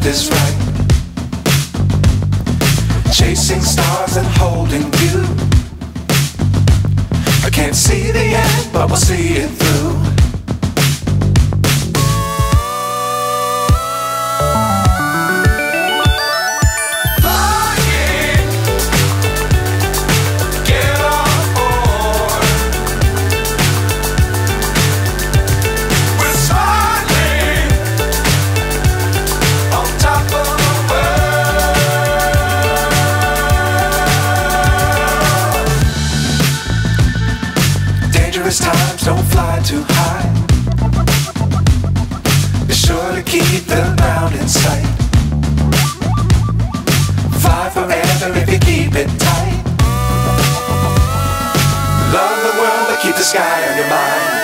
is right. Chasing stars and holding you. I can't see the end, but we'll see it through. Dangerous times, don't fly too high. Be sure to keep the ground in sight. Fly forever if you keep it tight. Love the world, but keep the sky on your mind.